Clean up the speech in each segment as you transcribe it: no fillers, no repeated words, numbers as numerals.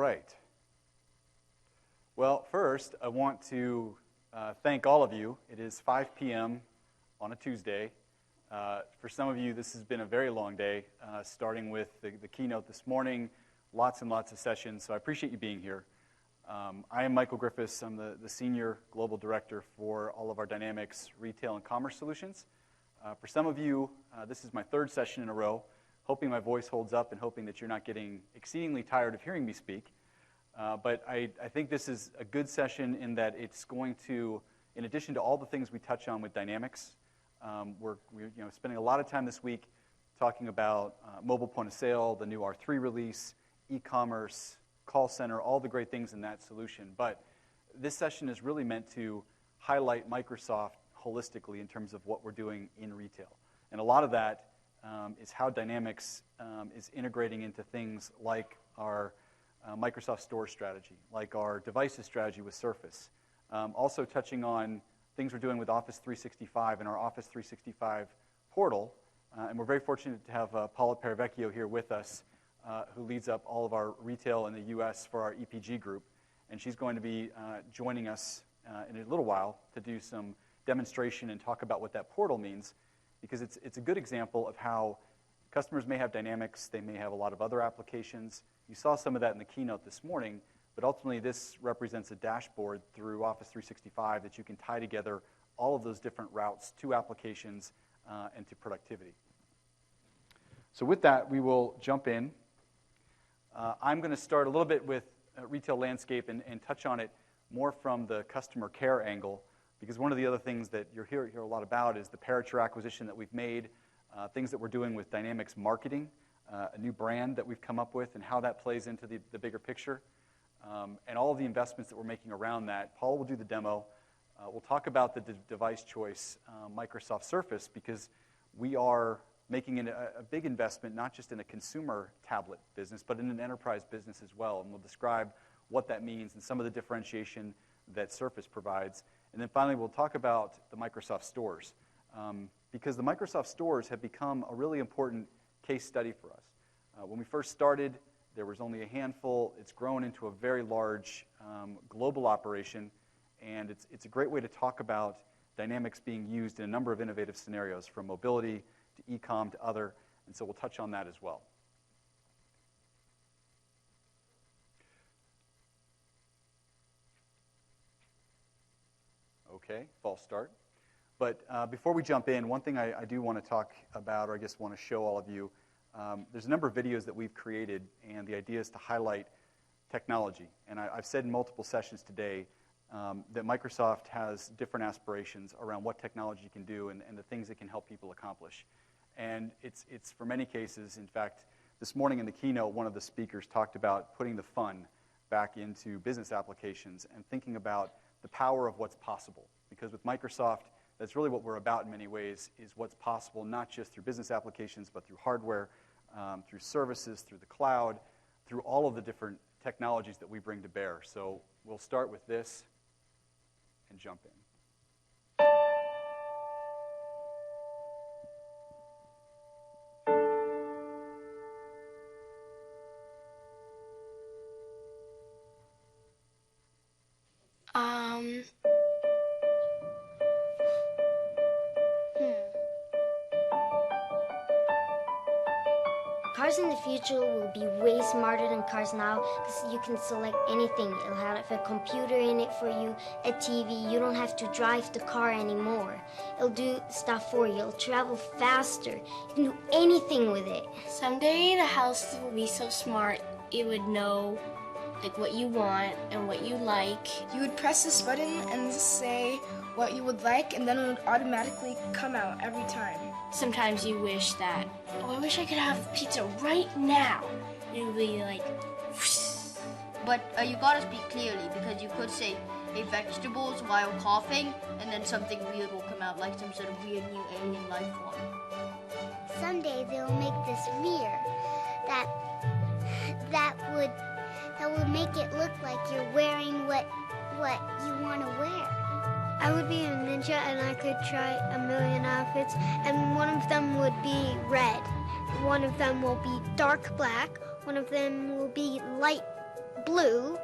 right. Well, first, I want to thank all of you. It is 5 p.m. on a Tuesday. For some of you, this has been a very long day, starting with the keynote this morning, lots and lots of sessions, so I appreciate you being here. I am Michael Griffiths. I'm the Senior Global Director for all of our Dynamics Retail and Commerce Solutions. For some of you, this is my third session in a row, hoping my voice holds up and hoping that you're not getting exceedingly tired of hearing me speak. But I think this is a good session in that it's going to, in addition to all the things we touch on with Dynamics, we're spending a lot of time this week talking about mobile point of sale, the new R3 release, e-commerce, call center, all the great things in that solution. But this session is really meant to highlight Microsoft holistically in terms of what we're doing in retail. And a lot of that is how Dynamics is integrating into things like our Microsoft Store strategy, like our devices strategy with Surface. Also touching on things we're doing with Office 365 and our Office 365 portal. And we're very fortunate to have Paula Paravecchio here with us, who leads up all of our retail in the U.S. for our EPG group. And she's going to be joining us in a little while to do some demonstration and talk about what that portal means, because it's a good example of how customers may have Dynamics, they may have a lot of other applications. You saw some of that in the keynote this morning, but ultimately this represents a dashboard through Office 365 that you can tie together all of those different routes to applications and to productivity. So with that, we will jump in. I'm going to start a little bit with retail landscape and touch on it more from the customer care angle, because one of the other things that you'll hear a lot about is the Parature acquisition that we've made, things that we're doing with Dynamics marketing, a new brand that we've come up with, and how that plays into the bigger picture, and all of the investments that we're making around that. Paul will do the demo. We'll talk about the device choice, Microsoft Surface, because we are making a big investment, not just in a consumer tablet business, but in an enterprise business as well. And we'll describe what that means and some of the differentiation that Surface provides. And then finally, we'll talk about the Microsoft stores, because the Microsoft stores have become a really important case study for us. When we first started, there was only a handful. It's grown into a very large global operation, and it's a great way to talk about Dynamics being used in a number of innovative scenarios, from mobility to e-com to other, and so we'll touch on that as well. Okay, false start. But before we jump in, one thing I do want to talk about, or I guess want to show all of you, there's a number of videos that we've created, and the idea is to highlight technology. And I've said in multiple sessions today that Microsoft has different aspirations around what technology can do and the things it can help people accomplish. And it's for many cases, in fact, this morning in the keynote, one of the speakers talked about putting the fun back into business applications and thinking about the power of what's possible. Because with Microsoft, that's really what we're about in many ways, is what's possible not just through business applications, but through hardware, through services, through the cloud, through all of the different technologies that we bring to bear. So we'll start with this and jump in. Cars in the future will be way smarter than cars now, because you can select anything. It'll have a computer in it for you, a TV. You don't have to drive the car anymore. It'll do stuff for you. It'll travel faster. You can do anything with it. Someday the house will be so smart it would know like what you want and what you like. You would press this button and say what you would like, and then it would automatically come out every time. Sometimes you wish that, oh, I wish I could have pizza right now. It would be like, whoosh. But you gotta speak clearly, because you could say, hey, vegetables while coughing, and then something weird will come out, like some sort of weird new alien life form. Someday they'll make this mirror that would make it look like you're wearing what you want to wear. I would be a ninja and I could try a million outfits, and one of them would be red, one of them will be dark black, one of them will be light Blue.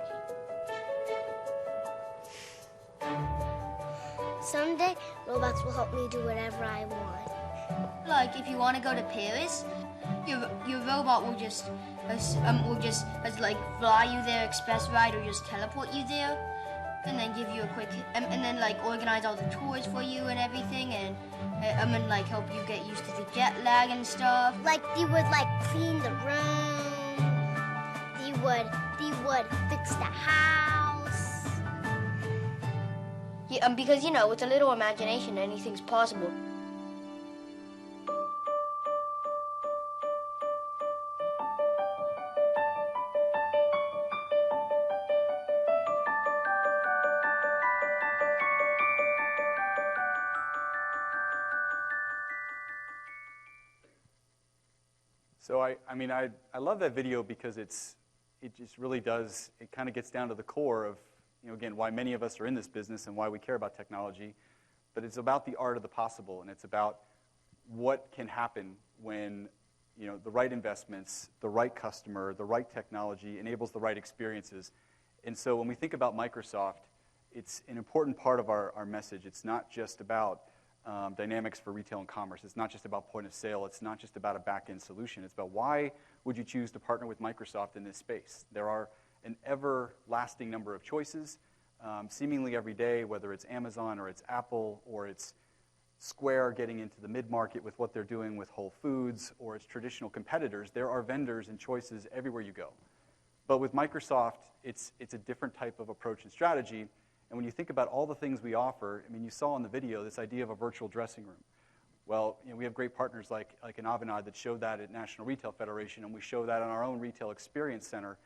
Someday, robots will help me do whatever I want. Like if you want to go to Paris, your robot will just like fly you there, express ride, or just teleport you there, and then give you a quick and then like organize all the tours for you and everything, and like help you get used to the jet lag and stuff. Like they would like clean the room. They would fix the house. Yeah, because with a little imagination, anything's possible. So I love that video because it just really does, it kind of gets down to the core of, again, why many of us are in this business and why we care about technology. But it's about the art of the possible, and it's about what can happen when, the right investments, the right customer, the right technology enables the right experiences. And so when we think about Microsoft, it's an important part of our message. It's not just about dynamics for retail and commerce. It's not just about point of sale. It's not just about a back-end solution. It's about why would you choose to partner with Microsoft in this space. There are an everlasting number of choices, seemingly every day, whether it's Amazon or it's Apple or it's Square getting into the mid-market with what they're doing with Whole Foods or its traditional competitors. There are vendors and choices everywhere you go. But with Microsoft, it's a different type of approach and strategy. And when you think about all the things we offer, you saw in the video this idea of a virtual dressing room. Well, we have great partners like an Avanade that showed that at National Retail Federation, and we show that in our own Retail Experience Center,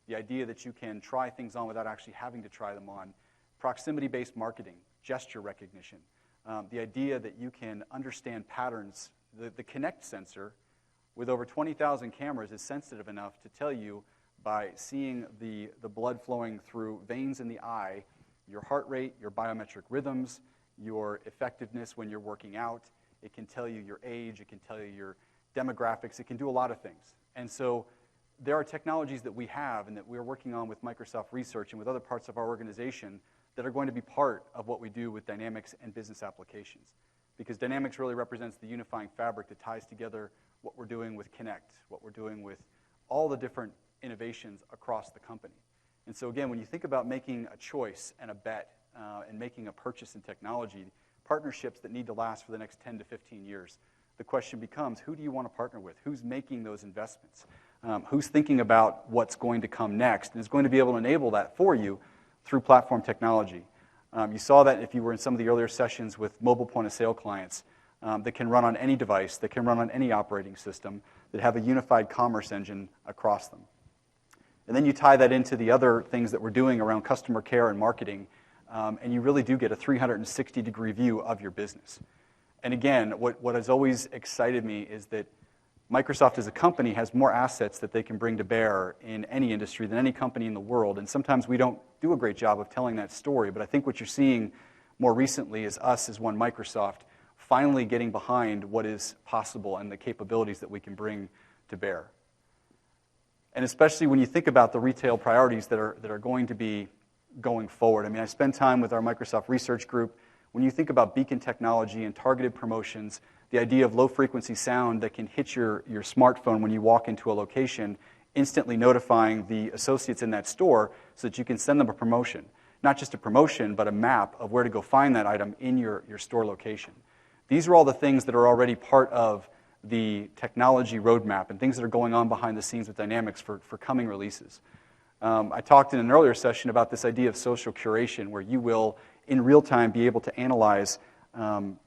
the idea that you can try things on without actually having to try them on. Proximity-based marketing, gesture recognition, the idea that you can understand patterns. The Kinect sensor, with over 20,000 cameras, is sensitive enough to tell you by seeing the blood flowing through veins in the eye, your heart rate, your biometric rhythms, your effectiveness when you're working out. It can tell you your age. It can tell you your demographics. It can do a lot of things. And so there are technologies that we have and that we're working on with Microsoft Research and with other parts of our organization that are going to be part of what we do with Dynamics and business applications. Because Dynamics really represents the unifying fabric that ties together what we're doing with Kinect, what we're doing with all the different innovations across the company. And so again, when you think about making a choice and a bet and making a purchase in technology, partnerships that need to last for the next 10 to 15 years, the question becomes, who do you want to partner with? Who's making those investments? Who's thinking about what's going to come next and is going to be able to enable that for you through platform technology? You saw that if you were in some of the earlier sessions with mobile point-of-sale clients that can run on any device, that can run on any operating system, that have a unified commerce engine across them. And then you tie that into the other things that we're doing around customer care and marketing, and you really do get a 360-degree view of your business. And again, what has always excited me is that Microsoft as a company has more assets that they can bring to bear in any industry than any company in the world. And sometimes we don't do a great job of telling that story. But I think what you're seeing more recently is us as one Microsoft finally getting behind what is possible and the capabilities that we can bring to bear. And especially when you think about the retail priorities that are going to be going forward. I spend time with our Microsoft Research Group. When you think about beacon technology and targeted promotions, the idea of low-frequency sound that can hit your smartphone when you walk into a location, instantly notifying the associates in that store so that you can send them a promotion. Not just a promotion, but a map of where to go find that item in your store location. These are all the things that are already part of the technology roadmap and things that are going on behind the scenes with Dynamics for coming releases. I talked in an earlier session about this idea of social curation, where you will, in real time, be able to analyze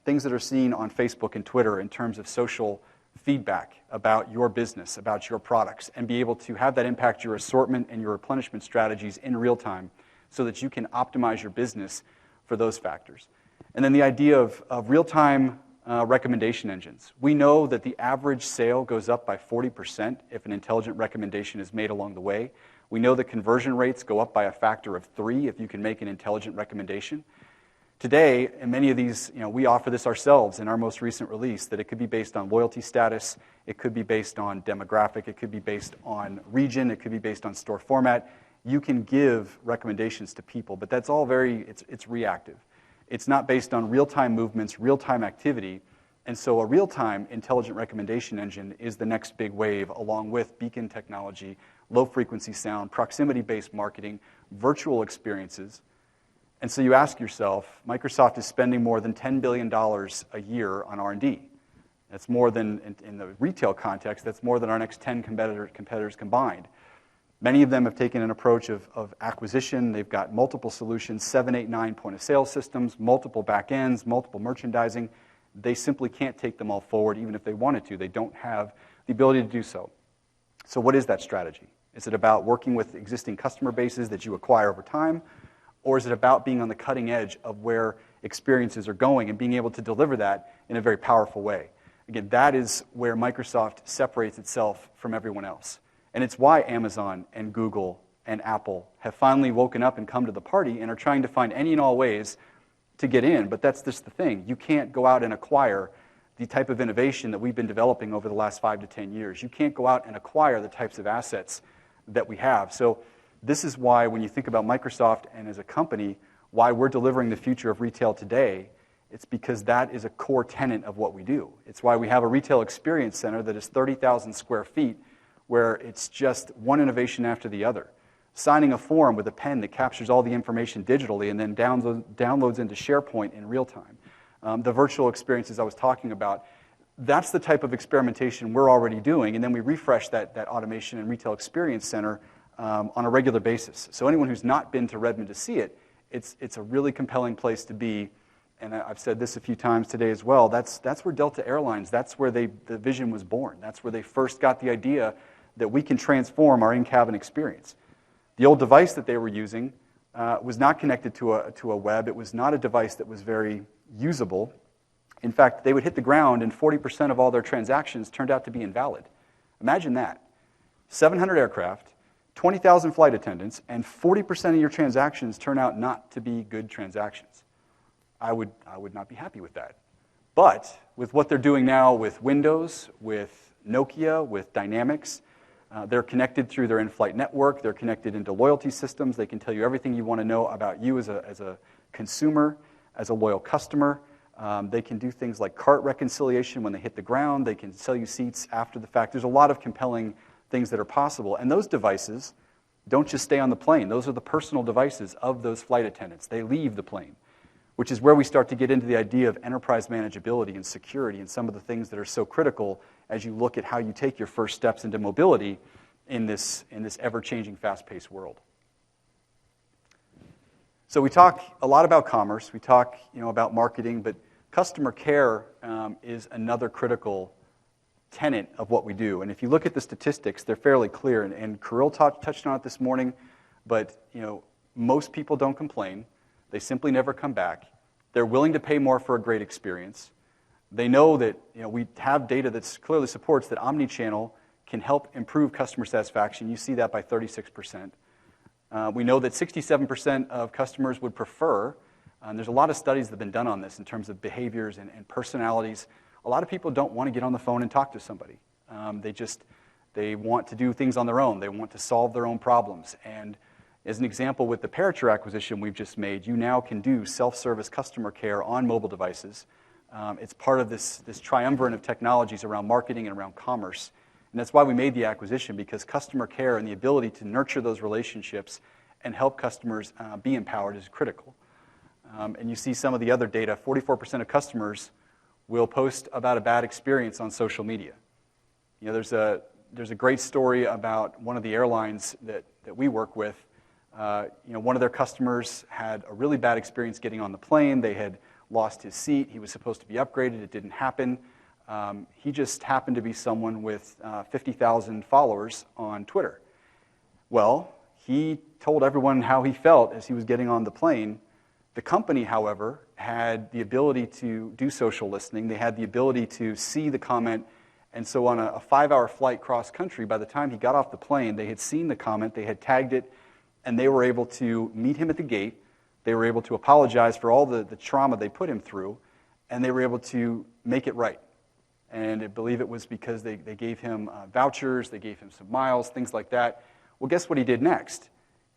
things that are seen on Facebook and Twitter in terms of social feedback about your business, about your products, and be able to have that impact your assortment and your replenishment strategies in real time so that you can optimize your business for those factors. And then the idea of real-time recommendation engines. We know that the average sale goes up by 40% if an intelligent recommendation is made along the way. We know that conversion rates go up by a factor of 3 if you can make an intelligent recommendation. Today, in many of these, we offer this ourselves in our most recent release, that it could be based on loyalty status, it could be based on demographic, it could be based on region, it could be based on store format. you can give recommendations to people, but that's all it's reactive. It's not based on real-time movements, real-time activity, and so a real-time intelligent recommendation engine is the next big wave, along with beacon technology, low-frequency sound, proximity-based marketing, virtual experiences. And so you ask yourself, Microsoft is spending more than $10 billion a year on R&D. That's more than, in the retail context, that's more than our next 10 competitors combined. Many of them have taken an approach of acquisition. They've got multiple solutions, 7, 8, 9 point-of-sale systems, multiple back ends, multiple merchandising. They simply can't take them all forward, even if they wanted to. They don't have the ability to do so. So what is that strategy? Is it about working with existing customer bases that you acquire over time? Or is it about being on the cutting edge of where experiences are going and being able to deliver that in a very powerful way? Again, that is where Microsoft separates itself from everyone else. And it's why Amazon and Google and Apple have finally woken up and come to the party and are trying to find any and all ways to get in. But that's just the thing. You can't go out and acquire the type of innovation that we've been developing over the last 5 to 10 years. You can't go out and acquire the types of assets that we have. So this is why when you think about Microsoft and as a company, why we're delivering the future of retail today, it's because that is a core tenet of what we do. It's why we have a retail experience center that is 30,000 square feet, where it's just one innovation after the other. Signing a form with a pen that captures all the information digitally and then downloads into SharePoint in real time. The virtual experiences I was talking about, that's the type of experimentation we're already doing, and then we refresh that automation and retail experience center on a regular basis. So anyone who's not been to Redmond to see it, it's a really compelling place to be. And I've said this a few times today as well. That's where Delta Airlines, that's where the vision was born. That's where they first got the idea that we can transform our in-cabin experience. The old device that they were using was not connected to a web. It was not a device that was very usable. In fact, they would hit the ground and 40% of all their transactions turned out to be invalid. Imagine that. 700 aircraft, 20,000 flight attendants, and 40% of your transactions turn out not to be good transactions. I would not be happy with that. But with what they're doing now with Windows, with Nokia, with Dynamics, they're connected through their in-flight network. They're connected into loyalty systems. They can tell you everything you want to know about you as a consumer, as a loyal customer. They can do things like cart reconciliation when they hit the ground. They can sell you seats after the fact. There's a lot of compelling things that are possible. And those devices don't just stay on the plane. Those are the personal devices of those flight attendants. They leave the plane, which is where we start to get into the idea of enterprise manageability and security and some of the things that are so critical as you look at how you take your first steps into mobility in this ever-changing, fast-paced world. So we talk a lot about commerce. We talk about marketing, but customer care is another critical tenet of what we do. And if you look at the statistics, they're fairly clear. And Kirill touched on it this morning, but most people don't complain. They simply never come back. They're willing to pay more for a great experience. They know that we have data that clearly supports that omnichannel can help improve customer satisfaction. You see that by 36%. We know that 67% of customers would prefer, and there's a lot of studies that have been done on this in terms of behaviors and personalities. A lot of people don't want to get on the phone and talk to somebody. They want to do things on their own. They want to solve their own problems. And as an example, with the Parature acquisition we've just made, you now can do self-service customer care on mobile devices. It's part of this triumvirate of technologies around marketing and around commerce. And that's why we made the acquisition, because customer care and the ability to nurture those relationships and help customers be empowered is critical. And you see some of the other data. 44% of customers will post about a bad experience on social media. There's a great story about one of the airlines that we work with. One of their customers had a really bad experience getting on the plane. They had lost his seat. He was supposed to be upgraded. It didn't happen. He just happened to be someone with 50,000 followers on Twitter. Well, he told everyone how he felt as he was getting on the plane. The company, however, had the ability to do social listening. They had the ability to see the comment. And so on a 5-hour flight cross-country, by the time he got off the plane, they had seen the comment, they had tagged it, and they were able to meet him at the gate. They were able to apologize for all the trauma they put him through, and they were able to make it right. And I believe it was because they gave him vouchers, they gave him some miles, things like that. Well, guess what he did next?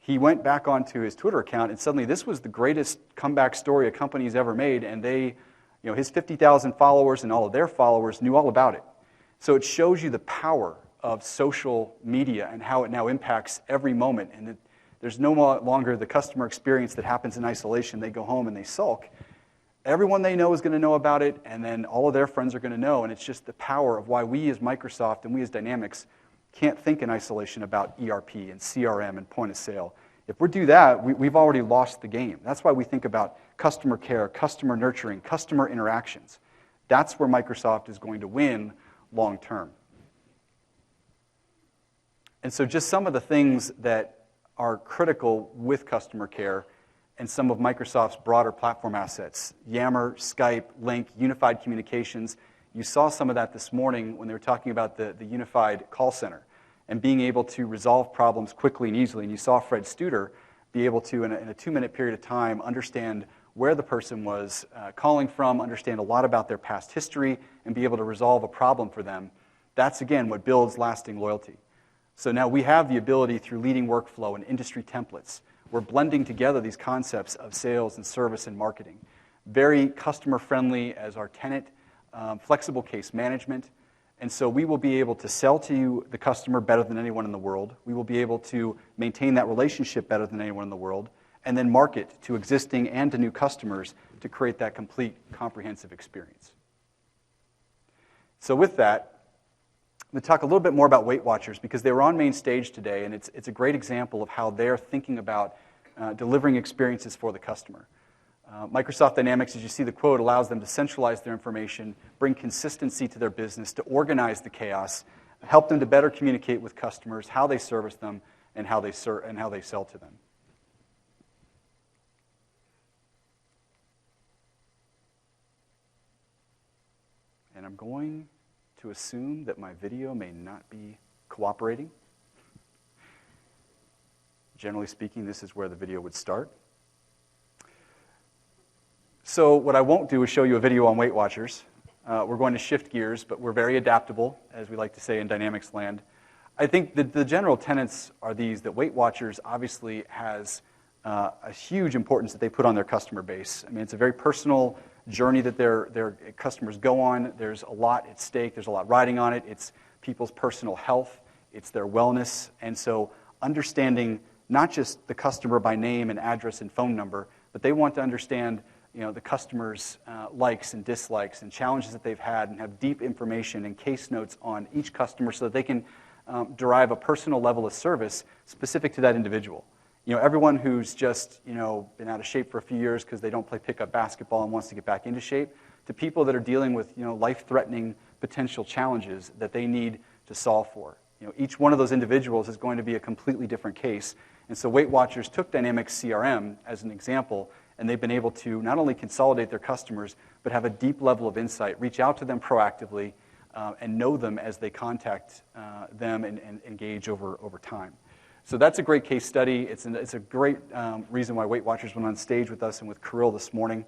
he went back onto his Twitter account, and suddenly this was the greatest comeback story a company's ever made, and his 50,000 followers and all of their followers knew all about it. So it shows you the power of social media and how it now impacts every moment, and there's no longer the customer experience that happens in isolation. They go home and they sulk. Everyone they know is going to know about it, and then all of their friends are going to know, and it's just the power of why we as Microsoft and we as Dynamics can't think in isolation about ERP and CRM and point of sale. If we do that, we've already lost the game. That's why we think about customer care, customer nurturing, customer interactions. That's where Microsoft is going to win long term. And so just some of the things that are critical with customer care and some of Microsoft's broader platform assets, Yammer, Skype, Lync, unified communications. You saw some of that this morning when they were talking about the unified call center and being able to resolve problems quickly and easily. And you saw Fred Studer be able to, in a 2-minute period of time, understand where the person was calling from, understand a lot about their past history, and be able to resolve a problem for them. That's, again, what builds lasting loyalty. So now we have the ability through leading workflow and industry templates. We're blending together these concepts of sales and service and marketing. Very customer-friendly as our tenant, flexible case management. And so we will be able to sell to you, the customer, better than anyone in the world. We will be able to maintain that relationship better than anyone in the world, and then market to existing and to new customers to create that complete, comprehensive experience. So with that, I'm going to talk a little bit more about Weight Watchers because they were on main stage today, and it's a great example of how they're thinking about delivering experiences for the customer. Microsoft Dynamics, as you see the quote, allows them to centralize their information, bring consistency to their business, to organize the chaos, help them to better communicate with customers, how they service them, and how they sell to them. And I'm going to assume that my video may not be cooperating. Generally speaking, this is where the video would start. So what I won't do is show you a video on Weight Watchers. We're going to shift gears, but we're very adaptable, as we like to say in Dynamics land. I think that the general tenets are these, that Weight Watchers obviously has a huge importance that they put on their customer base. I mean, it's a very personal journey that their customers go on. There's a lot at stake. There's a lot riding on it. It's people's personal health. It's their wellness. And so understanding not just the customer by name and address and phone number, but they want to understand the customer's likes and dislikes and challenges that they've had and have deep information and case notes on each customer so that they can derive a personal level of service specific to that individual. Everyone who's just, been out of shape for a few years because they don't play pickup basketball and wants to get back into shape, to people that are dealing with, life-threatening potential challenges that they need to solve for. Each one of those individuals is going to be a completely different case. And so Weight Watchers took Dynamics CRM as an example, and they've been able to not only consolidate their customers, but have a deep level of insight, reach out to them proactively, and know them as they contact them and engage over time. So that's a great case study. It's a great reason why Weight Watchers went on stage with us and with Kirill this morning.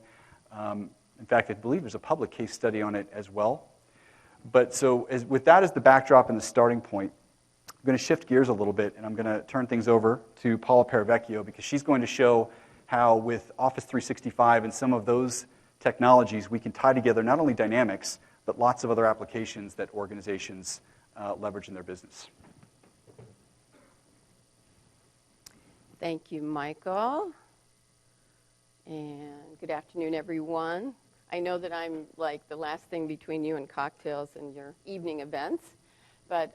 In fact, I believe there's a public case study on it as well. But so with that as the backdrop and the starting point, I'm going to shift gears a little bit, and I'm going to turn things over to Paula Paravecchio because she's going to show how with Office 365 and some of those technologies, we can tie together not only Dynamics, but lots of other applications that organizations leverage in their business. Thank you, Michael. And good afternoon, everyone. I know that I'm like the last thing between you and cocktails and your evening events, but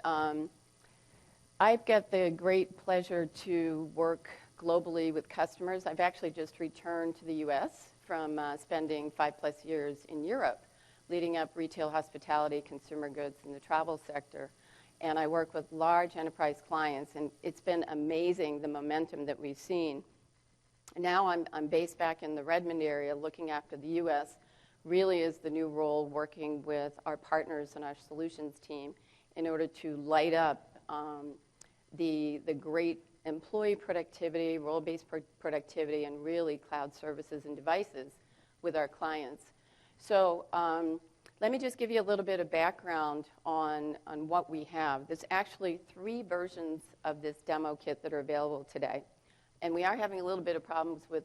I've got the great pleasure to work globally with customers. I've actually just returned to the U.S. from spending 5+ years in Europe, leading up retail, hospitality, consumer goods, and the travel sector. And I work with large enterprise clients, and it's been amazing the momentum that we've seen. Now I'm based back in the Redmond area looking after the U.S. Really is the new role working with our partners and our solutions team in order to light up the great employee productivity, role-based productivity, and really cloud services and devices with our clients. So let me just give you a little bit of background on what we have. There's actually 3 versions of this demo kit that are available today. And we are having a little bit of problems with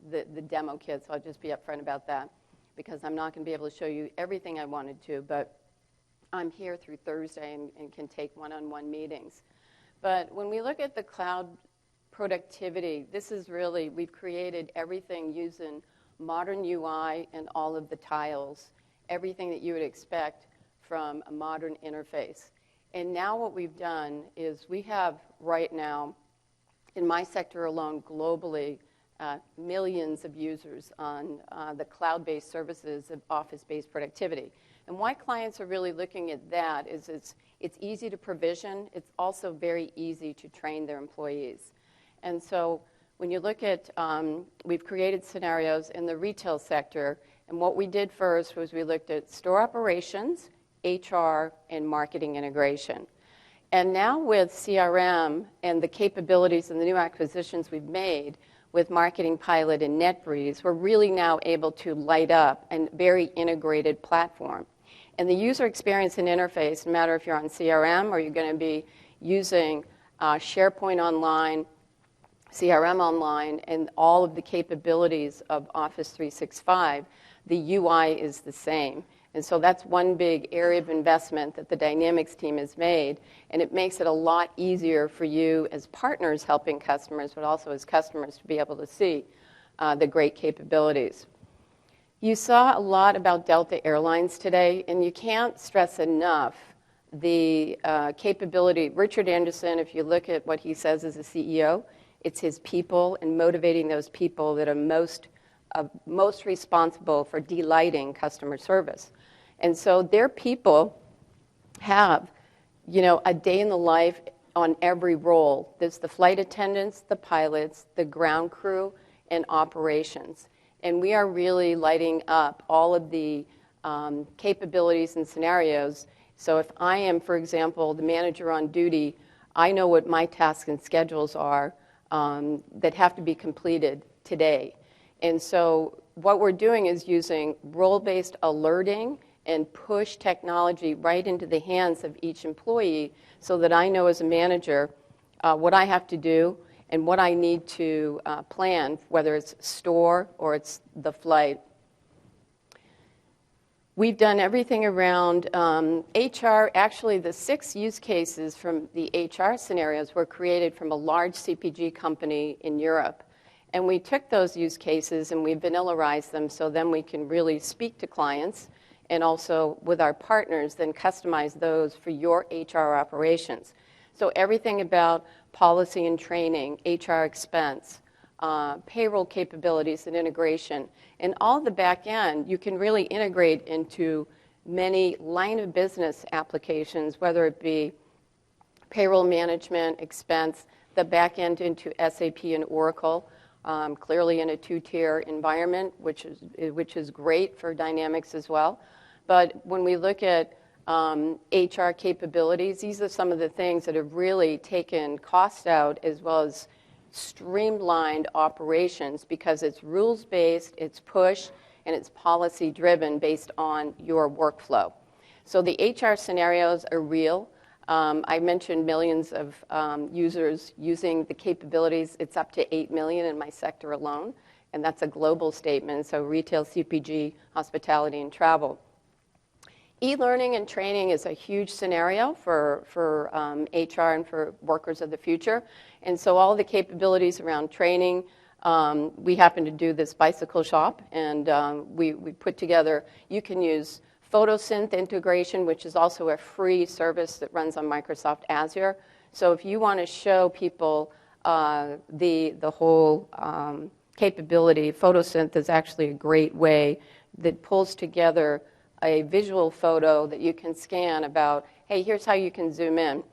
the demo kit, so I'll just be upfront about that, because I'm not going to be able to show you everything I wanted to, but I'm here through Thursday and can take one-on-one meetings. But when we look at the cloud productivity, this is really, we've created everything using modern UI and all of the tiles, everything that you would expect from a modern interface. And now what we've done is we have right now, in my sector alone, globally, millions of users on the cloud-based services of office-based productivity. And why clients are really looking at that is it's easy to provision. It's also very easy to train their employees. And so when you look at, we've created scenarios in the retail sector, and what we did first was we looked at store operations, HR, and marketing integration. And now with CRM and the capabilities and the new acquisitions we've made with Marketing Pilot and NetBreeze, we're really now able to light up a very integrated platform. And the user experience and interface, no matter if you're on CRM or you're going to be using SharePoint Online, CRM Online, and all of the capabilities of Office 365, the UI is the same. And so that's one big area of investment that the Dynamics team has made, and it makes it a lot easier for you as partners helping customers, but also as customers to be able to see the great capabilities. You saw a lot about Delta Airlines today, and you can't stress enough the capability. Richard Anderson, if you look at what he says as a CEO, it's his people and motivating those people that are most responsible for delighting customer service. And so their people have, a day in the life on every role. There's the flight attendants, the pilots, the ground crew, and operations. And we are really lighting up all of the capabilities and scenarios. So if I am, for example, the manager on duty, I know what my tasks and schedules are that have to be completed today. And so what we're doing is using role-based alerting and push technology right into the hands of each employee so that I know as a manager what I have to do and what I need to plan, whether it's store or it's the flight. We've done everything around HR. Actually, the 6 use cases from the HR scenarios were created from a large CPG company in Europe. And we took those use cases and we vanillarized them so then we can really speak to clients and also with our partners then customize those for your HR operations. So everything about policy and training, HR expense, payroll capabilities and integration, and all the back end you can really integrate into many line of business applications, whether it be payroll management, expense, the back end into SAP and Oracle, clearly in a 2-tier environment, which is great for Dynamics as well. But when we look at HR capabilities, these are some of the things that have really taken cost out as well as streamlined operations because it's rules-based, it's push, and it's policy-driven based on your workflow. So the HR scenarios are real. I mentioned millions of users using the capabilities. It's up to 8 million in my sector alone, and that's a global statement, so retail, CPG, hospitality, and travel. E-learning and training is a huge scenario for HR and for workers of the future. And so all the capabilities around training, we happen to do this bicycle shop, and we put together, you can use PhotoSynth integration, which is also a free service that runs on Microsoft Azure. So if you want to show people the whole capability, PhotoSynth is actually a great way that pulls together a visual photo that you can scan about, hey, here's how you can zoom in.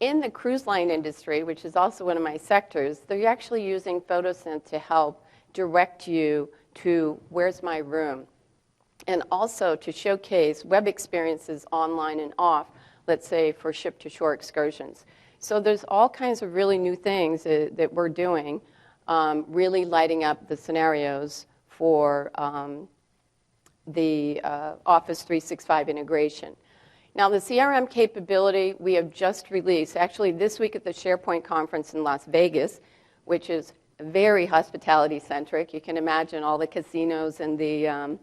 In the cruise line industry, which is also one of my sectors, they're actually using PhotoSynth to help direct you to where's my room, and also to showcase web experiences online and off, let's say for ship-to-shore excursions. So there's all kinds of really new things that we're doing, really lighting up the scenarios for the Office 365 integration. Now, the CRM capability we have just released, actually this week at the SharePoint conference in Las Vegas, which is very hospitality-centric. You can imagine all the casinos and the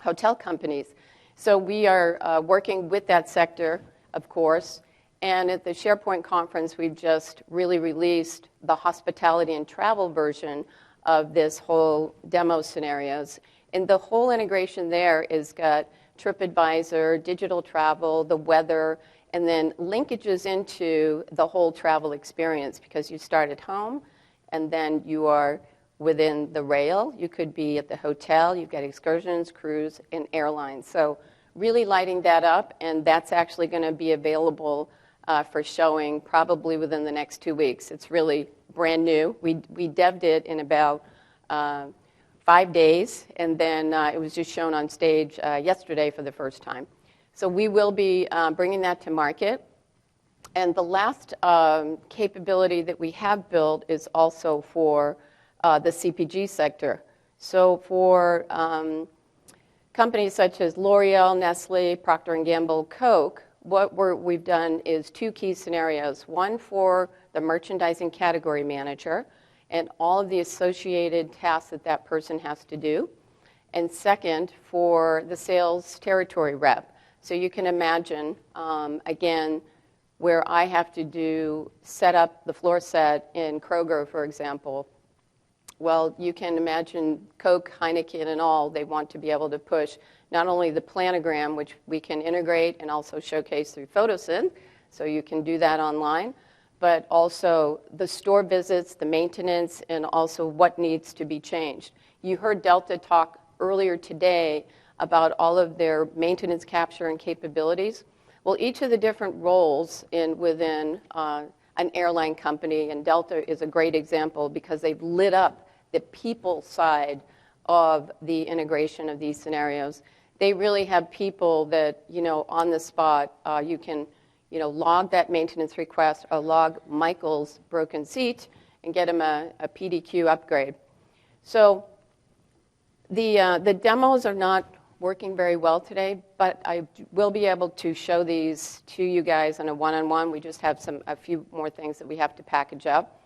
hotel companies. So we are working with that sector, of course. And at the SharePoint conference, we just really released the hospitality and travel version of this whole demo scenarios. And the whole integration there is got TripAdvisor, digital travel, the weather, and then linkages into the whole travel experience, because you start at home and then you are within the rail. You could be at the hotel. You've got excursions, cruise, and airlines. So really lighting that up, and that's actually going to be available for showing probably within the next 2 weeks. It's really brand new. We dev'd it in about 5 days, and then it was just shown on stage yesterday for the first time. So we will be bringing that to market. And the last capability that we have built is also for the CPG sector. So for companies such as L'Oreal, Nestle, Procter & Gamble, Coke, what we've done is 2 key scenarios. One for the merchandising category manager and all of the associated tasks that that person has to do. And second, for the sales territory rep. So you can imagine, again, where I have to set up the floor set in Kroger, for example. Well, you can imagine Coke, Heineken, and all, they want to be able to push not only the planogram, which we can integrate and also showcase through PhotoSynth, so you can do that online, but also the store visits, the maintenance, and also what needs to be changed. You heard Delta talk earlier today about all of their maintenance capture and capabilities. Well, each of the different roles within an airline company, and Delta is a great example because they've lit up the people side of the integration of these scenarios. They really have people that, on the spot, you can, log that maintenance request or log Michael's broken seat and get him a PDQ upgrade. So the demos are not working very well today, but I will be able to show these to you guys on a one-on-one. We just have a few more things that we have to package up.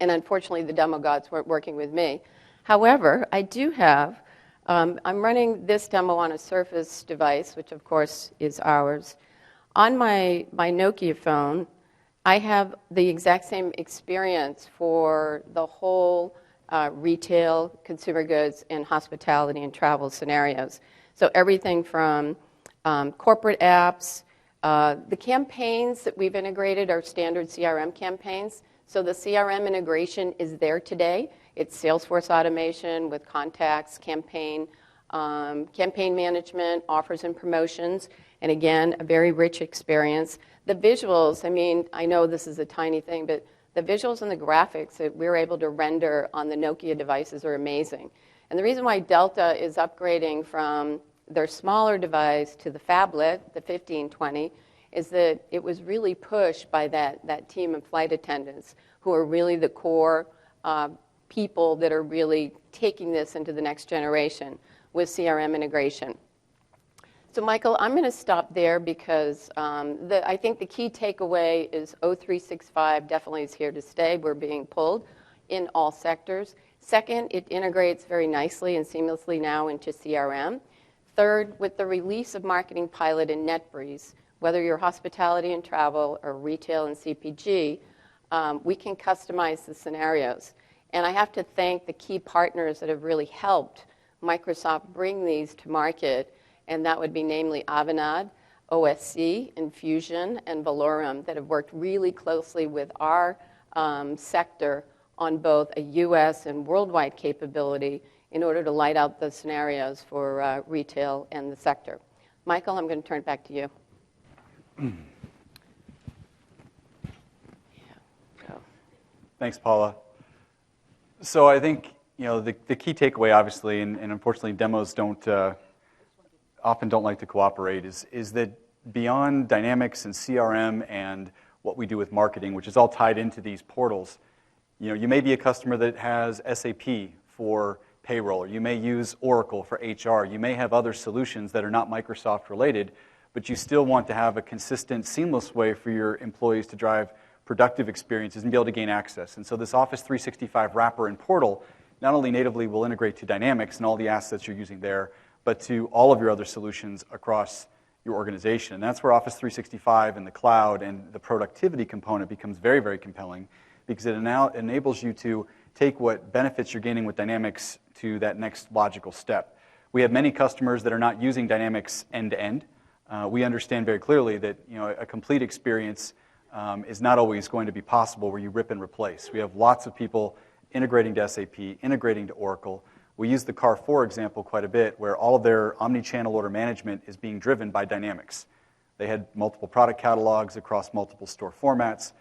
And unfortunately, the demo gods weren't working with me. However, I do have, I'm running this demo on a Surface device, which of course is ours. On my Nokia phone, I have the exact same experience for the whole retail, consumer goods, and hospitality and travel scenarios. So everything from corporate apps, the campaigns that we've integrated are standard CRM campaigns. So the CRM integration is there today. It's Salesforce automation with contacts, campaign management, offers and promotions, and again, a very rich experience. The visuals, I know this is a tiny thing, but the visuals and the graphics that we're able to render on the Nokia devices are amazing. And the reason why Delta is upgrading from their smaller device to the phablet, the 1520, is that it was really pushed by that team of flight attendants who are really the core people that are really taking this into the next generation with CRM integration. So Michael, I'm going to stop there because I think the key takeaway is O365 definitely is here to stay. We're being pulled in all sectors. Second, it integrates very nicely and seamlessly now into CRM. Third, with the release of Marketing Pilot and NetBreeze, whether you're hospitality and travel or retail and CPG, we can customize the scenarios. And I have to thank the key partners that have really helped Microsoft bring these to market, and that would be namely Avanade, OSC, Infusion, and Valorum that have worked really closely with our sector on both a U.S. and worldwide capability in order to light out the scenarios for retail and the sector. Michael, I'm going to turn it back to you. Thanks, Paula. So I think the key takeaway, obviously, and unfortunately demos often don't like to cooperate, is that beyond Dynamics and CRM and what we do with marketing, which is all tied into these portals, you may be a customer that has SAP for payroll, or you may use Oracle for HR. You may have other solutions that are not Microsoft related, but you still want to have a consistent, seamless way for your employees to drive productive experiences and be able to gain access. And so this Office 365 wrapper and portal not only natively will integrate to Dynamics and all the assets you're using there, but to all of your other solutions across your organization. And that's where Office 365 and the cloud and the productivity component becomes very, very compelling, because it now enables you to take what benefits you're gaining with Dynamics to that next logical step. We have many customers that are not using Dynamics end-to-end. We understand very clearly that a complete experience is not always going to be possible where you rip and replace. We have lots of people integrating to SAP, integrating to Oracle. We use the Carrefour example quite a bit, where all of their omni-channel order management is being driven by Dynamics. They had multiple product catalogs across multiple store formats.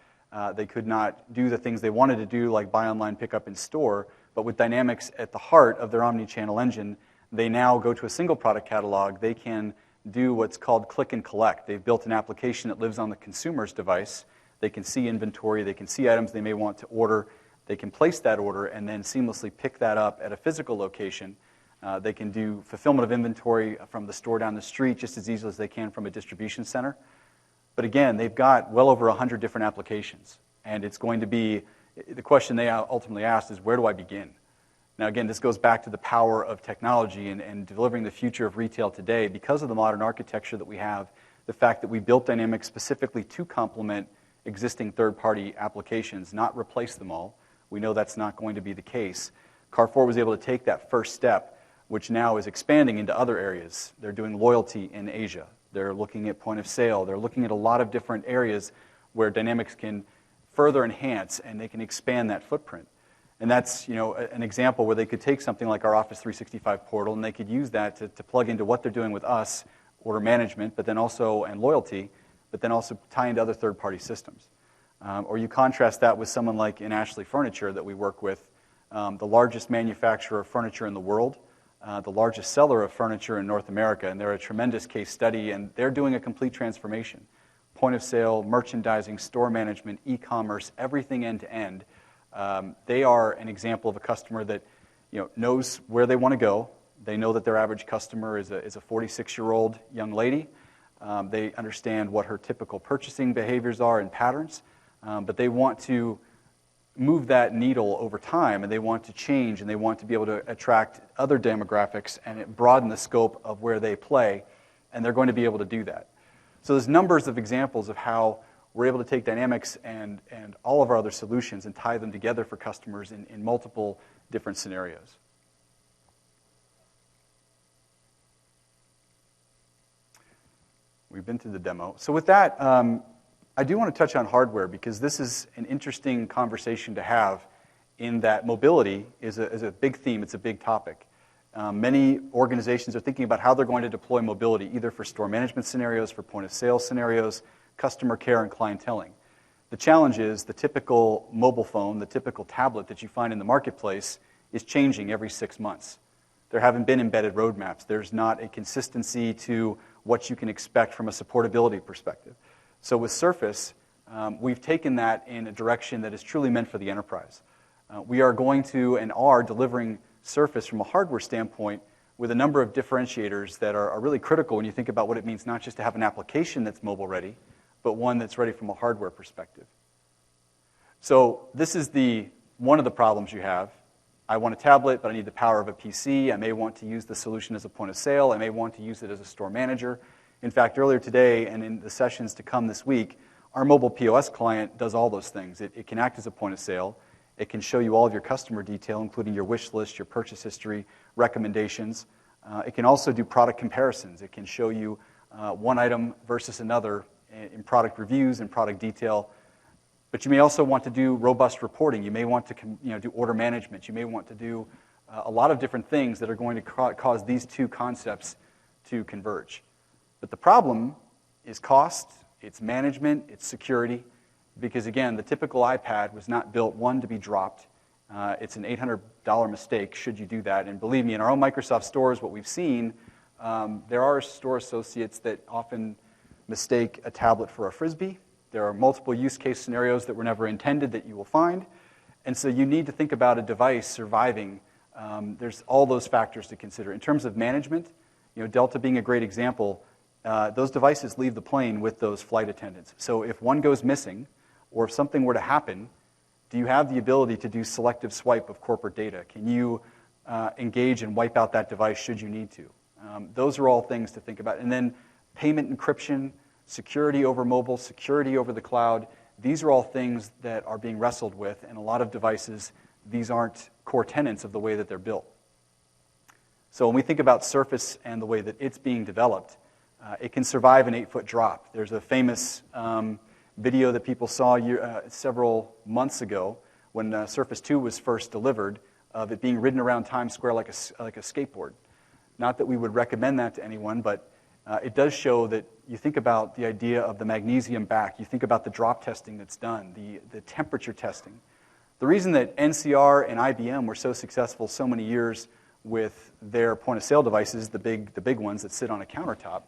They could not do the things they wanted to do, like buy online, pick up in store, but with Dynamics at the heart of their omni-channel engine, they now go to a single product catalog. They can do what's called click and collect. They've built an application that lives on the consumer's device. They can see inventory. They can see items they may want to order. They can place that order and then seamlessly pick that up at a physical location. They can do fulfillment of inventory from the store down the street just as easily as they can from a distribution center. But again, they've got well over 100 different applications. And it's going to be, the question they ultimately asked is, where do I begin? Now again, this goes back to the power of technology and delivering the future of retail today. Because of the modern architecture that we have, the fact that we built Dynamics specifically to complement existing third-party applications, not replace them all. We know that's not going to be the case. Carrefour was able to take that first step, which now is expanding into other areas. They're doing loyalty in Asia. They're looking at point of sale. They're looking at a lot of different areas where Dynamics can further enhance and they can expand that footprint. And that's an example where they could take something like our Office 365 portal and they could use that to plug into what they're doing with us, order management, but then also, and loyalty, but then also tie into other third-party systems. Or you contrast that with someone like in Ashley Furniture that we work with, the largest manufacturer of furniture in the world, the largest seller of furniture in North America, and they're a tremendous case study, and they're doing a complete transformation. Point of sale, merchandising, store management, e-commerce, everything end-to-end. They are an example of a customer that knows where they want to go. They know that their average customer is a 46-year-old young lady. They understand what her typical purchasing behaviors are and patterns. But they want to move that needle over time, and they want to change, and they want to be able to attract other demographics and broaden the scope of where they play, and they're going to be able to do that. So there's numbers of examples of how we're able to take Dynamics and all of our other solutions and tie them together for customers in multiple different scenarios. We've been through the demo. So with that, I do want to touch on hardware because this is an interesting conversation to have in that mobility is a big theme. It's a big topic. Many organizations are thinking about how they're going to deploy mobility, either for store management scenarios, for point-of-sale scenarios, customer care, and clienteling. The challenge is the typical mobile phone, the typical tablet that you find in the marketplace is changing every 6 months. There haven't been embedded roadmaps. There's not a consistency to what you can expect from a supportability perspective. So with Surface, we've taken that in a direction that is truly meant for the enterprise. We are going to and are delivering Surface from a hardware standpoint with a number of differentiators that are really critical when you think about what it means not just to have an application that's mobile ready, but one that's ready from a hardware perspective. So this is one of the problems you have. I want a tablet, but I need the power of a PC. I may want to use the solution as a point of sale. I may want to use it as a store manager. In fact, earlier today and in the sessions to come this week, our mobile POS client does all those things. It can act as a point of sale. It can show you all of your customer detail, including your wish list, your purchase history, recommendations. It can also do product comparisons. It can show you one item versus another in product reviews and product detail. But you may also want to do robust reporting. You may want to do order management. You may want to do a lot of different things that are going to cause these two concepts to converge. But the problem is cost, it's management, it's security, because again, the typical iPad was not built, one, to be dropped. It's an $800 mistake should you do that. And believe me, in our own Microsoft stores, what we've seen, there are store associates that often mistake a tablet for a Frisbee. There are multiple use case scenarios that were never intended that you will find. And so you need to think about a device surviving. There's all those factors to consider. In terms of management, Delta being a great example, those devices leave the plane with those flight attendants. So if one goes missing or if something were to happen, do you have the ability to do selective swipe of corporate data? Can you engage and wipe out that device should you need to? Those are all things to think about. And then payment encryption, security over mobile, security over the cloud, these are all things that are being wrestled with, and a lot of devices, these aren't core tenets of the way that they're built. So when we think about Surface and the way that it's being developed, it can survive an 8-foot drop. There's a famous video that people saw several months ago when Surface 2 was first delivered, of it being ridden around Times Square like a skateboard. Not that we would recommend that to anyone, but it does show that you think about the idea of the magnesium back, you think about the drop testing that's done, the temperature testing. The reason that NCR and IBM were so successful so many years with their point-of-sale devices, the big ones that sit on a countertop,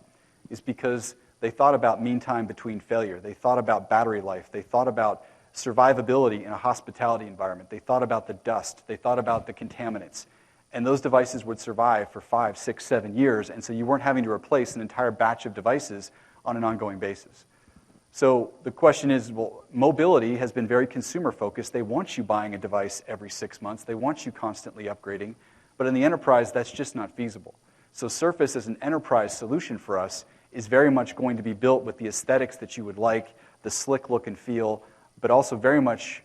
is because they thought about mean time between failure. They thought about battery life. They thought about survivability in a hospitality environment. They thought about the dust. They thought about the contaminants. And those devices would survive for 5, 6, 7 years, and so you weren't having to replace an entire batch of devices on an ongoing basis. So the question is, well, mobility has been very consumer-focused. They want you buying a device every 6 months. They want you constantly upgrading. But in the enterprise, that's just not feasible. So Surface as an enterprise solution for us is very much going to be built with the aesthetics that you would like, the slick look and feel, but also very much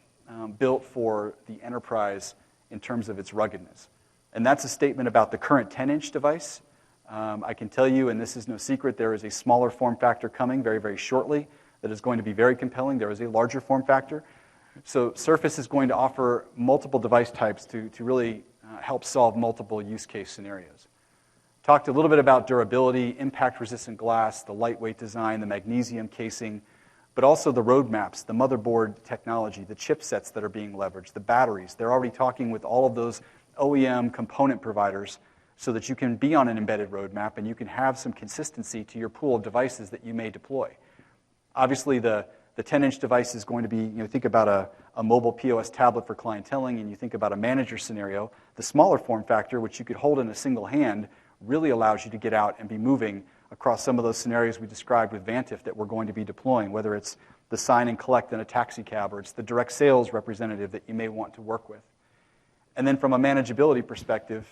built for the enterprise in terms of its ruggedness. And that's a statement about the current 10-inch device. I can tell you, and this is no secret, there is a smaller form factor coming very, very shortly that is going to be very compelling. There is a larger form factor. So Surface is going to offer multiple device types to really help solve multiple use case scenarios. Talked a little bit about durability, impact-resistant glass, the lightweight design, the magnesium casing, but also the roadmaps, the motherboard technology, the chipsets that are being leveraged, the batteries. They're already talking with all of those OEM component providers so that you can be on an embedded roadmap and you can have some consistency to your pool of devices that you may deploy. Obviously, the 10-inch device is going to be, think about a mobile POS tablet for clienteling, and you think about a manager scenario. The smaller form factor, which you could hold in a single hand, really allows you to get out and be moving across some of those scenarios we described with Vantif that we're going to be deploying, whether it's the sign and collect in a taxi cab or it's the direct sales representative that you may want to work with. And then from a manageability perspective,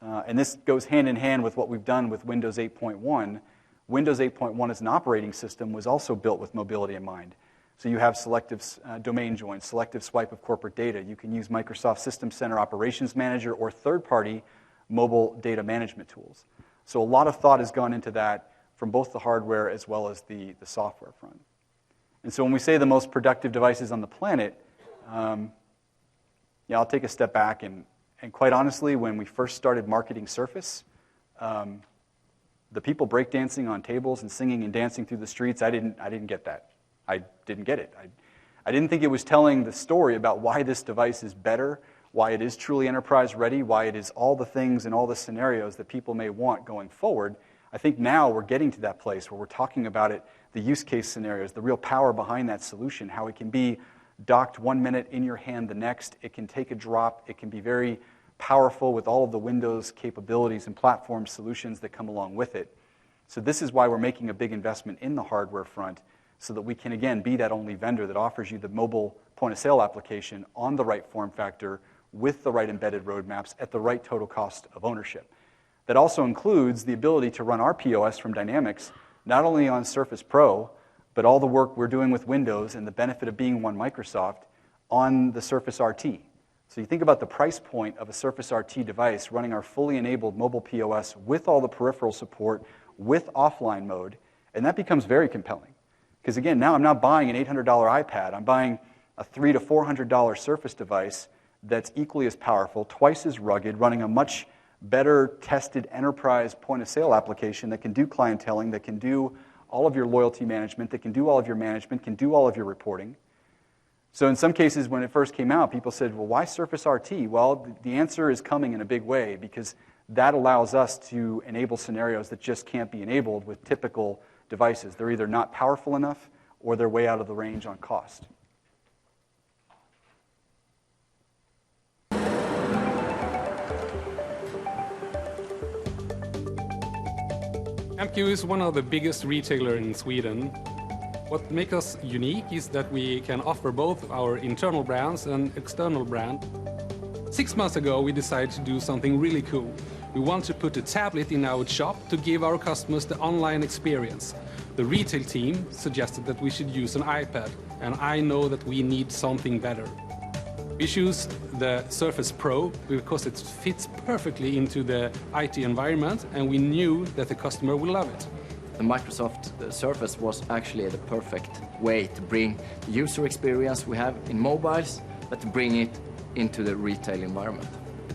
and this goes hand in hand with what we've done with Windows 8.1, Windows 8.1 as an operating system was also built with mobility in mind. So you have selective domain joins, selective swipe of corporate data. You can use Microsoft System Center Operations Manager or third-party mobile data management tools. So a lot of thought has gone into that from both the hardware as well as the software front. And so when we say the most productive devices on the planet, I'll take a step back, and quite honestly, when we first started marketing Surface, the people breakdancing on tables and singing and dancing through the streets, I didn't get that. I didn't get it. I didn't think it was telling the story about why this device is better, why it is truly enterprise ready, why it is all the things and all the scenarios that people may want going forward. I think now we're getting to that place where we're talking about it, the use case scenarios, the real power behind that solution, how it can be docked 1 minute, in your hand the next. It can take a drop. It can be very powerful with all of the Windows capabilities and platform solutions that come along with it. So this is why we're making a big investment in the hardware front, so that we can, again, be that only vendor that offers you the mobile point-of-sale application on the right form factor with the right embedded roadmaps at the right total cost of ownership. That also includes the ability to run our POS from Dynamics, not only on Surface Pro, but all the work we're doing with Windows and the benefit of being one Microsoft on the Surface RT. So you think about the price point of a Surface RT device running our fully enabled mobile POS with all the peripheral support, with offline mode, and that becomes very compelling. Because again, now I'm not buying an $800 iPad. I'm buying a $300 to $400 Surface device that's equally as powerful, twice as rugged, running a much better tested enterprise point-of-sale application that can do clienteling, that can do all of your loyalty management, that can do all of your management, can do all of your reporting. So in some cases, when it first came out, people said, well, why Surface RT? Well, the answer is coming in a big way, because that allows us to enable scenarios that just can't be enabled with typical devices. They're either not powerful enough or they're way out of the range on cost. MQ is one of the biggest retailers in Sweden. What makes us unique is that we can offer both our internal brands and external brand. 6 months ago, we decided to do something really cool. We want to put a tablet in our shop to give our customers the online experience. The retail team suggested that we should use an iPad, and I know that we need something better. We choose the Surface Pro because it fits perfectly into the IT environment, and we knew that the customer will love it. The Microsoft Surface was actually the perfect way to bring the user experience we have in mobiles, but to bring it into the retail environment.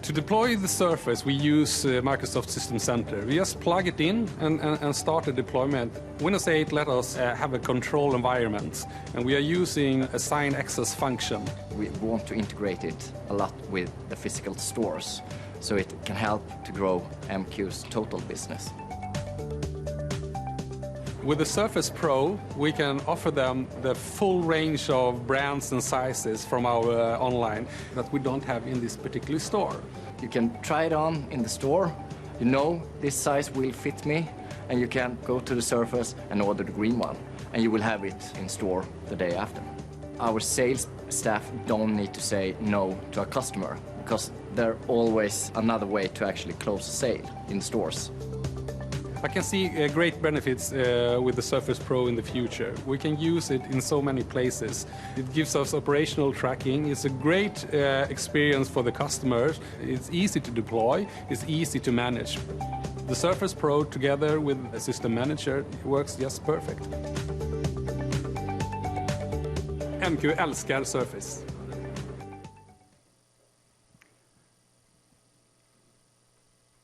To deploy the Surface, we use Microsoft System Center. We just plug it in and start the deployment. Windows 8 let us have a control environment, and we are using a sign access function. We want to integrate it a lot with the physical stores, so it can help to grow MQ's total business. With the Surface Pro, we can offer them the full range of brands and sizes from our online that we don't have in this particular store. You can try it on in the store. You know this size will fit me, and you can go to the Surface and order the green one, and you will have it in store the day after. Our sales staff don't need to say no to a customer, because there's always another way to actually close a sale in stores. I can see great benefits with the Surface Pro in the future. We can use it in so many places. It gives us operational tracking. It's a great experience for the customers. It's easy to deploy. It's easy to manage. The Surface Pro together with a system manager works just perfect. MQ älskar Surface.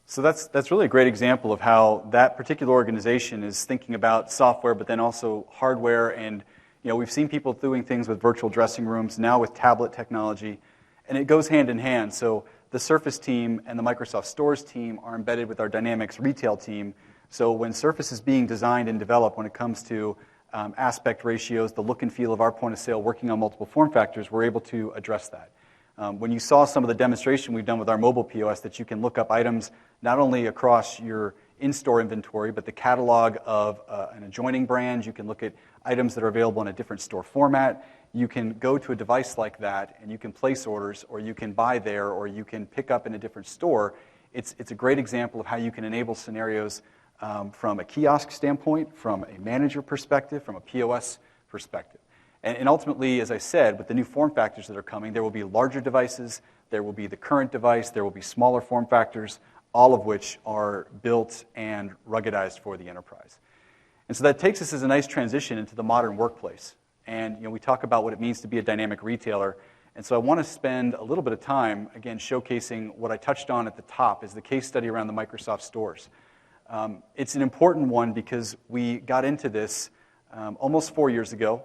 So that's really a great example of how that particular organization is thinking about software, but then also hardware. And we've seen people doing things with virtual dressing rooms, now with tablet technology, and it goes hand in hand. So the Surface team and the Microsoft Stores team are embedded with our Dynamics retail team. So when Surface is being designed and developed when it comes to aspect ratios, the look and feel of our point of sale, working on multiple form factors, we're able to address that. When you saw some of the demonstration we've done with our mobile POS, that you can look up items not only across your in-store inventory, but the catalog of an adjoining brand. You can look at items that are available in a different store format. You can go to a device like that, and you can place orders, or you can buy there, or you can pick up in a different store. It's a great example of how you can enable scenarios from a kiosk standpoint, from a manager perspective, from a POS perspective. And ultimately, as I said, with the new form factors that are coming, there will be larger devices, there will be the current device, there will be smaller form factors, all of which are built and ruggedized for the enterprise. And so that takes us as a nice transition into the modern workplace. And we talk about what it means to be a dynamic retailer. And so I want to spend a little bit of time, again, showcasing what I touched on at the top, is the case study around the Microsoft stores. It's an important one because we got into this almost 4 years ago.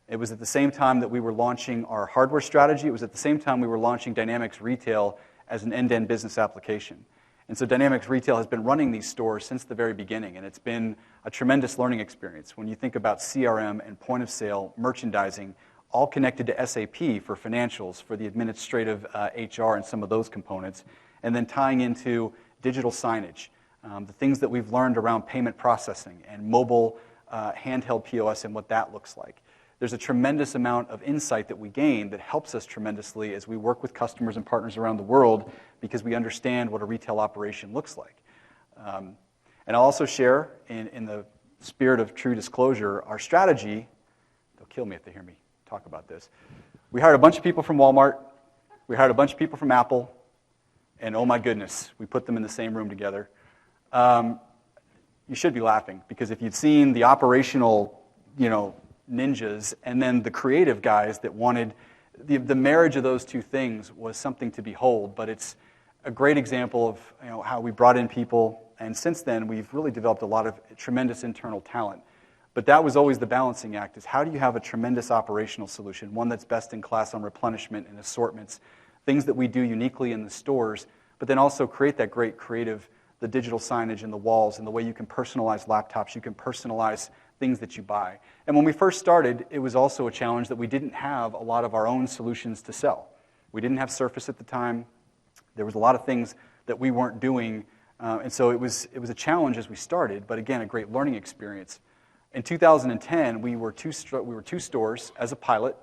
It was at the same time that we were launching our hardware strategy. It was at the same time we were launching Dynamics Retail as an end-to-end business application. And so Dynamics Retail has been running these stores since the very beginning, and it's been a tremendous learning experience. When you think about CRM and point of sale, merchandising, all connected to SAP for financials, for the administrative HR and some of those components, and then tying into digital signage, the things that we've learned around payment processing and mobile handheld POS and what that looks like. There's a tremendous amount of insight that we gain that helps us tremendously as we work with customers and partners around the world, because we understand what a retail operation looks like. And I'll also share, in the spirit of true disclosure, our strategy. They'll kill me if they hear me talk about this. We hired a bunch of people from Walmart. We hired a bunch of people from Apple. And oh my goodness, we put them in the same room together. You should be laughing, because if you'd seen the operational, ninjas, and then the creative guys that wanted, the marriage of those two things was something to behold. But it's a great example of how we brought in people, and since then we've really developed a lot of tremendous internal talent. But that was always the balancing act, is how do you have a tremendous operational solution, one that's best in class on replenishment and assortments, things that we do uniquely in the stores, but then also create that great creative, the digital signage and the walls and the way you can personalize laptops, you can personalize things that you buy. And when we first started, it was also a challenge that we didn't have a lot of our own solutions to sell. We didn't have Surface at the time. There was a lot of things that we weren't doing, and so it was a challenge as we started, but again, a great learning experience. In 2010, we were two stores as a pilot,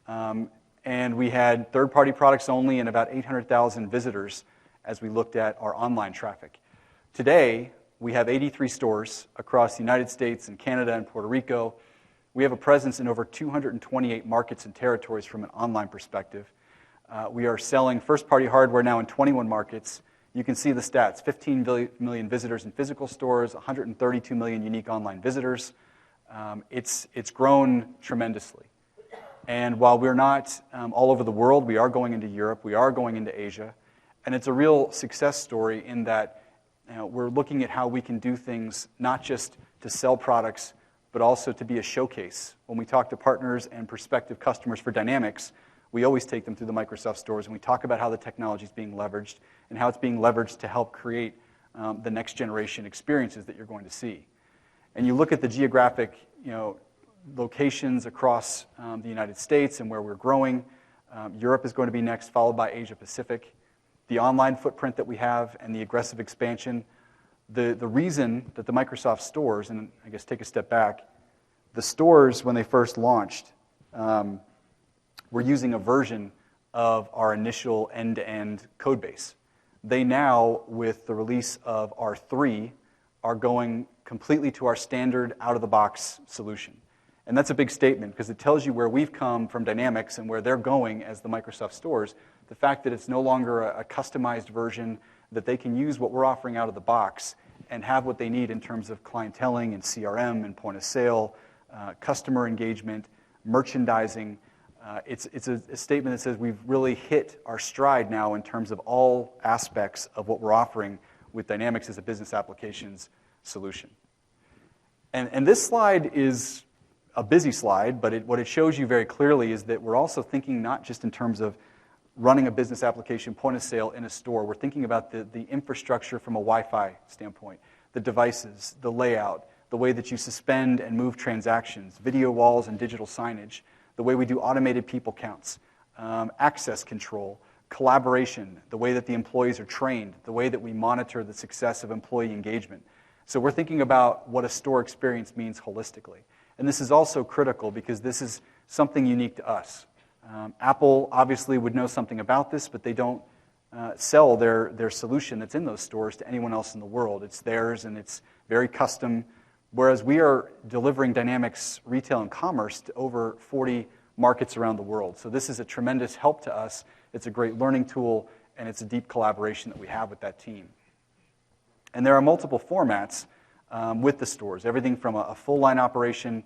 and we had third-party products only and about 800,000 visitors as we looked at our online traffic. Today, we have 83 stores across the United States and Canada and Puerto Rico. We have a presence in over 228 markets and territories from an online perspective. We are selling first-party hardware now in 21 markets. You can see the stats: 15 million visitors in physical stores, 132 million unique online visitors. It's grown tremendously. And while we're not all over the world, we are going into Europe, we are going into Asia, and it's a real success story in that we're looking at how we can do things not just to sell products, but also to be a showcase. When we talk to partners and prospective customers for Dynamics, we always take them through the Microsoft stores, and we talk about how the technology is being leveraged and how it's being leveraged to help create the next generation experiences that you're going to see. And you look at the geographic locations across the United States and where we're growing. Europe is going to be next, followed by Asia Pacific. The online footprint that we have and the aggressive expansion, the reason that the Microsoft stores, and I guess take a step back, the stores, when they first launched, were using a version of our initial end-to-end code base. They now, with the release of R3, are going completely to our standard out-of-the-box solution. And that's a big statement because it tells you where we've come from Dynamics and where they're going as the Microsoft stores. The fact that it's no longer a customized version, that they can use what we're offering out of the box and have what they need in terms of clienteling and CRM and point of sale, customer engagement, merchandising. It's a statement that says we've really hit our stride now in terms of all aspects of what we're offering with Dynamics as a business applications solution. And this slide is a busy slide, but what it shows you very clearly is that we're also thinking not just in terms of running a business application point of sale in a store. We're thinking about the infrastructure from a Wi-Fi standpoint, the devices, the layout, the way that you suspend and move transactions, video walls and digital signage, the way we do automated people counts, access control, collaboration, the way that the employees are trained, the way that we monitor the success of employee engagement. So we're thinking about what a store experience means holistically. And this is also critical because this is something unique to us. Apple obviously would know something about this, but they don't sell their solution that's in those stores to anyone else in the world. It's theirs, and it's very custom, whereas we are delivering Dynamics retail and commerce to over 40 markets around the world. So this is a tremendous help to us. It's a great learning tool, and it's a deep collaboration that we have with that team. And there are multiple formats with the stores, everything from a full-line operation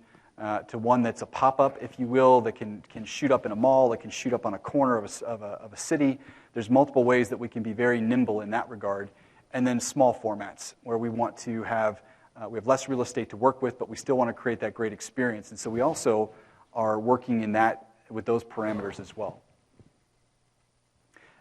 to one that's a pop-up, if you will, that can shoot up in a mall, that can shoot up on a corner of a city. There's multiple ways that we can be very nimble in that regard. And then small formats, where we want to have we have less real estate to work with, but we still want to create that great experience. And so we also are working in that with those parameters as well.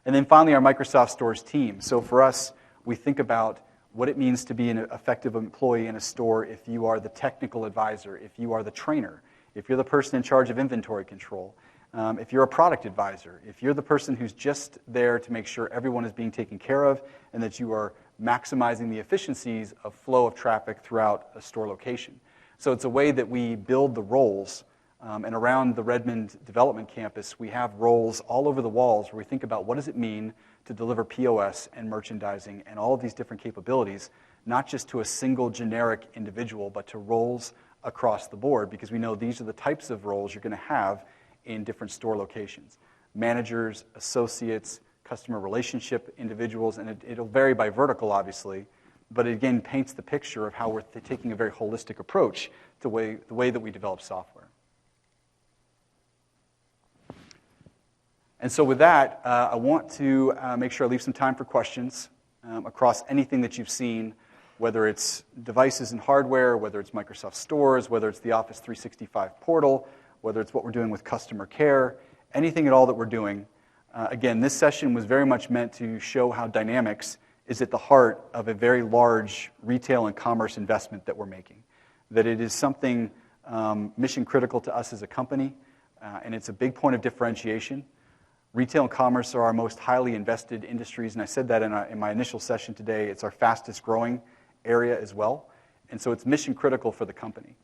And then finally, our Microsoft Stores team. So for us, we think about what it means to be an effective employee in a store if you are the technical advisor, if you are the trainer, if you're the person in charge of inventory control, if you're a product advisor, if you're the person who's just there to make sure everyone is being taken care of and that you are maximizing the efficiencies of flow of traffic throughout a store location. So it's a way that we build the roles. And around the Redmond Development Campus, we have roles all over the walls where we think about what does it mean to deliver POS and merchandising and all of these different capabilities, not just to a single generic individual, but to roles across the board, because we know these are the types of roles you're going to have in different store locations. Managers, associates, customer relationship individuals, and it'll vary by vertical, obviously, but it again paints the picture of how we're taking a very holistic approach to the way that we develop software. And so with that, I want to make sure I leave some time for questions across anything that you've seen, whether it's devices and hardware, whether it's Microsoft Stores, whether it's the Office 365 portal, whether it's what we're doing with customer care, anything at all that we're doing. Again, this session was very much meant to show how Dynamics is at the heart of a very large retail and commerce investment that we're making, that it is something mission critical to us as a company, and it's a big point of differentiation. Retail and commerce are our most highly invested industries, and I said that in my initial session today. It's our fastest growing area as well, and so it's mission critical for the company.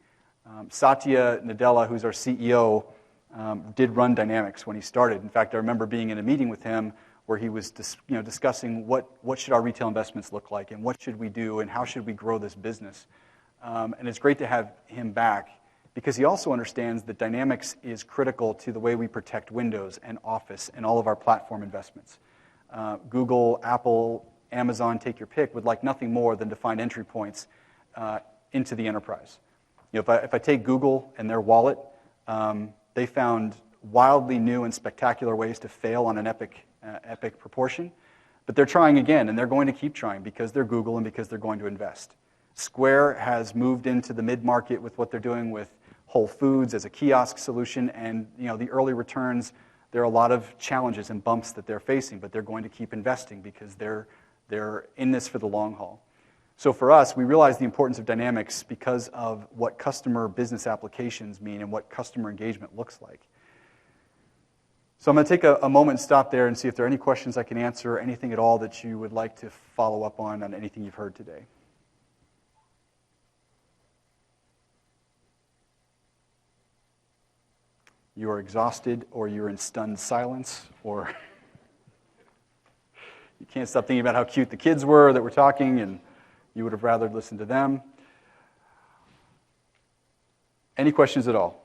Satya Nadella, who's our CEO, did run Dynamics when he started. In fact, I remember being in a meeting with him where he was discussing what should our retail investments look like and what should we do and how should we grow this business. And it's great to have him back because he also understands that Dynamics is critical to the way we protect Windows and Office and all of our platform investments. Google, Apple, Amazon, take your pick, would like nothing more than to find entry points into the enterprise. If I take Google and their wallet, they found wildly new and spectacular ways to fail on an epic proportion, but they're trying again, and they're going to keep trying because they're Google and because they're going to invest. Square has moved into the mid-market with what they're doing with Whole Foods as a kiosk solution, and the early returns, there are a lot of challenges and bumps that they're facing, but they're going to keep investing because they're in this for the long haul. So for us, we realize the importance of Dynamics because of what customer business applications mean and what customer engagement looks like. So I'm going to take a moment and stop there and see if there are any questions I can answer, anything at all that you would like to follow up on anything you've heard today. You are exhausted, or you're in stunned silence, or you can't stop thinking about how cute the kids were that were talking, and you would have rather listened to them. Any questions at all?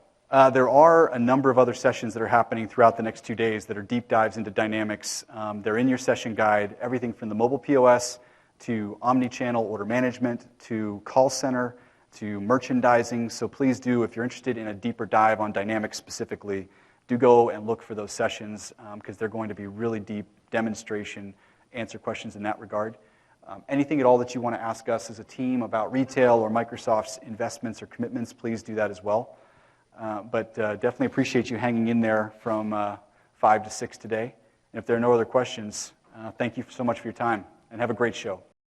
There are a number of other sessions that are happening throughout the next 2 days that are deep dives into Dynamics. They're in your session guide, everything from the mobile POS to omni-channel order management to call center to merchandising. So please do, if you're interested in a deeper dive on Dynamics specifically, do go and look for those sessions because they're going to be really deep demonstration, answer questions in that regard. Anything at all that you want to ask us as a team about retail or Microsoft's investments or commitments, please do that as well. But definitely appreciate you hanging in there from 5 to 6 today. And if there are no other questions, thank you so much for your time, and have a great show.